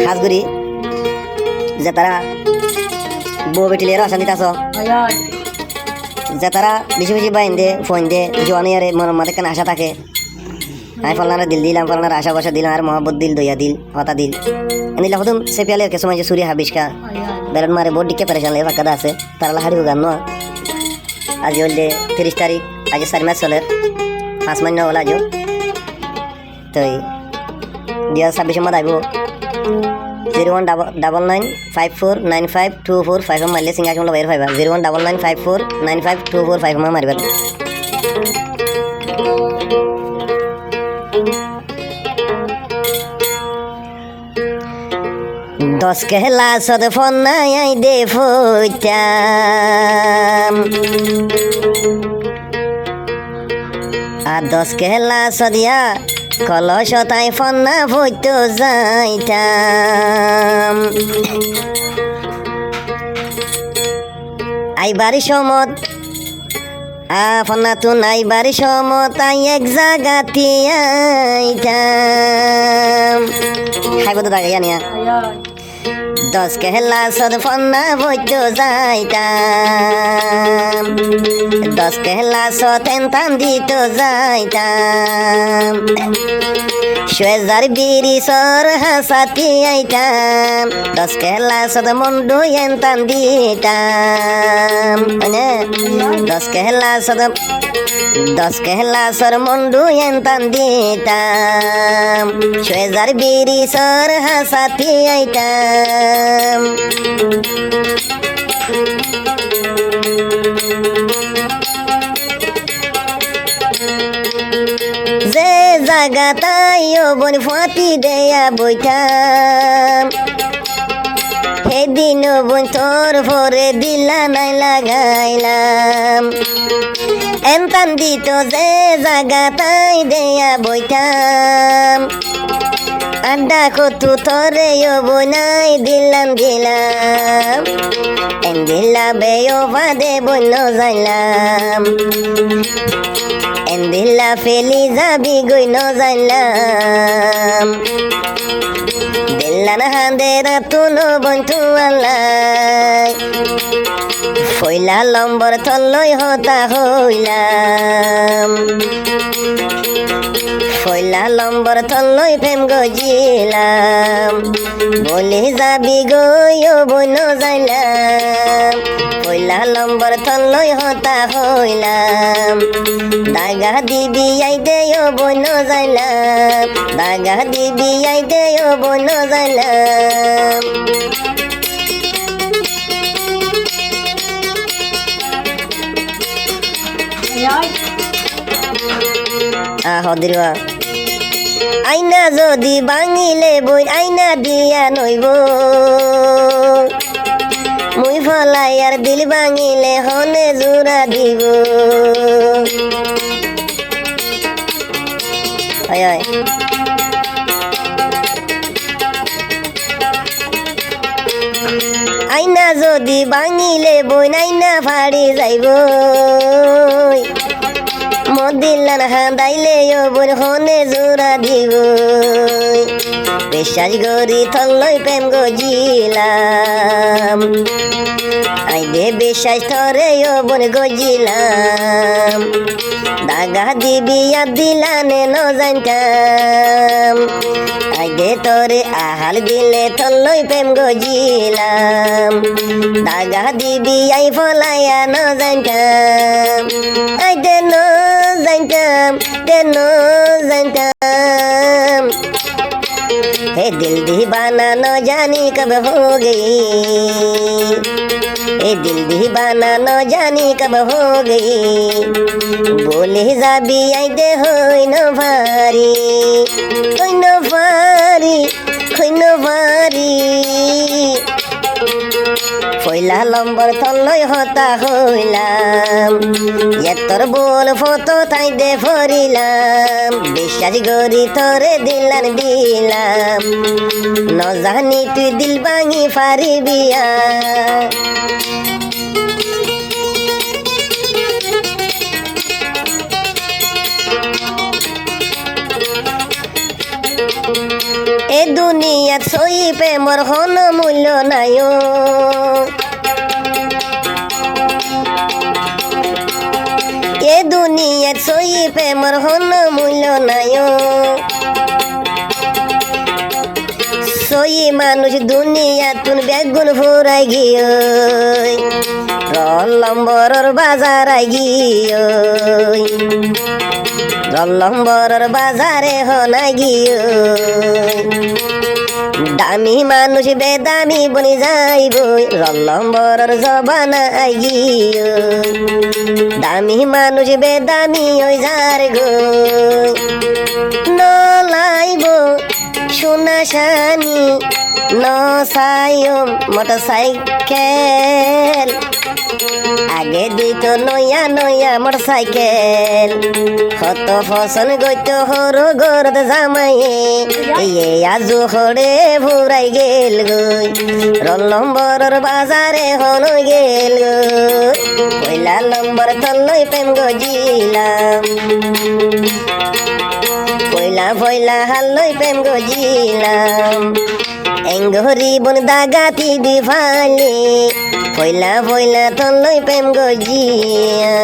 হাজগুড়ি যে তারা বউ বেটিলে রসা দিতাছ যে তারা বেশি বেশি বাইন দে ফোন দে জোয়ানি আরে মনের মধ্যে কেন আশা থাকে আমি ফলনার দিল দিলাম ফলনার আশা বসা দিলাম আর মহব্বত দিল দইয়া দিল হতা দিল এনিলা হদম সে পেলে কে সময় যে সুরি হাবিসকা বেরন মারে বোর্ড ডিকে পেরেশান লাগে ফাঁকা আছে তারা হারি গান ন আজ হলে 30 তারিখ আজ 4 মাস চলে 5 মাস না হল আজ তো 2026 মধ্যে আইব 01995495245 মারলে সিঙ্গাসমল বাইর পাইবা 01995495245 মারবা দশ কেলা সদ ফোন নাই দে ফুটাম আর 10 কেলা সদিয়া কলসতাই ফোন না ফুটো যাইতাম আইবারি সমত ফোনা তো নাইবারি সমত আই এক জাগাতি আইতাম খাইব তো দাগে জানিয়া 10 কেলা সদ ফোন না ফুটো যাইতাম 10 কেলা সদ এনতান দিত যাইতাম শুয়েজার বিরি সর হাসাতি আইতাম 10 কেলা সদ মন্ডু এনতান দিতাম 10 কেলা সর মন্ডু এনতান দিতাম শুয়েজার বিরি সর হাসাতি আইতাম যে জাগাতাই বন ফাঁতি দেয়া বইতাম সেদিন বোন তোর ভরে দিলা নাই লাগাইলাম এনতান দিত যে জাগাতাই দেয়া বইতাম আড্ডা কতু তোরে বনাই দিলাম এন্দিলা বেও বাদে বন্য যাইলাম এন্দিলা ফেলি যাবি গই ন যাইলাম দিল্লান হাঁদেরা তুলো বন্ধু আল্লাই ফইলা লম্বর তলই হতা হইলাম ফইলা লম্বর তলই প্রেম গজিলাম বলি যাবি গইও বইন যাইলাম ফইলা লম্বর তলই হতা হইলাম দাগা দিবি আই দেও বইন যাইলাম দাগা দিবি আই দেও বইন যাইলাম দিবা আইনা যদি ভাঙিলে বই আইনা দিয়া নইব মুই ফলাই আর দিল ভাঙিলে হনে জোড়া দিব আইনা যদি ভাঙিলে বই আইনা ফাড়ি যাইব মদিল্লান হাঁদাইলে বোন হনে জোড়া দিব বিশ্বাস গরি থল্লই প্রেম গজিলাম আইদে বিশ্বাস থরে বোন গজিলাম দাগা দিবি আর দিলানে ন জানতাম আইদে তোরে আহাল দিলে থল্লই প্রেম গজিলাম দাগা দিবি আই ফলাইয়া ন জানতাম আইদে ন জানতাম তেনো জানতাম हे दिल दीवाना न जानी कब हो गई हे दिल दीवाना न जानी कब हो गई बोले जाबी आई दे होई न भारी कोई न भारी कोई न भारी ফইলা লম্বর তলই হতা হইলাম এতর বল ফটো তাই দে ফরিলাম বিশ্বাস গরি তোরে দিলাম ন জানি তুই দিল ভাঙি পারিবি এ দুনিয়া দুনিয়াত সই প্রেমর হন মূল্য নাই এ দুনিয়াত সই প্রেমর হন মূল্য নাই সই মানুষ দুনিয়াতুন বেগুন ফুরাই গিয়ে রলম্বরর বাজার গিয়ে রলম্বরর বাজারে হনা গিয়ে দামি মানুষ বেদামি বনি যাইব রলম্বরর জবানা গিয়ে দামি মানুষ বেদামি ওই যার গো নলাইব সোনা শানি নসায়ম মোটরসাইকেল আগে দিত নয়া নয়া মোটরসাইকেল কত ফসল গইত হর গরদ জামাইয়ে এ আজু হরে ভুরাই গেল গই রলম্বরর বাজারে হন গেল পয়লা নম্বর তলই প্রেম গজিলাম পয়লা পয়লা হালই প্রেম গজিলাম এঙ্গরি বন দাগাতি দিভালে পয়লা পয়লা তলই প্রেম গজিয়া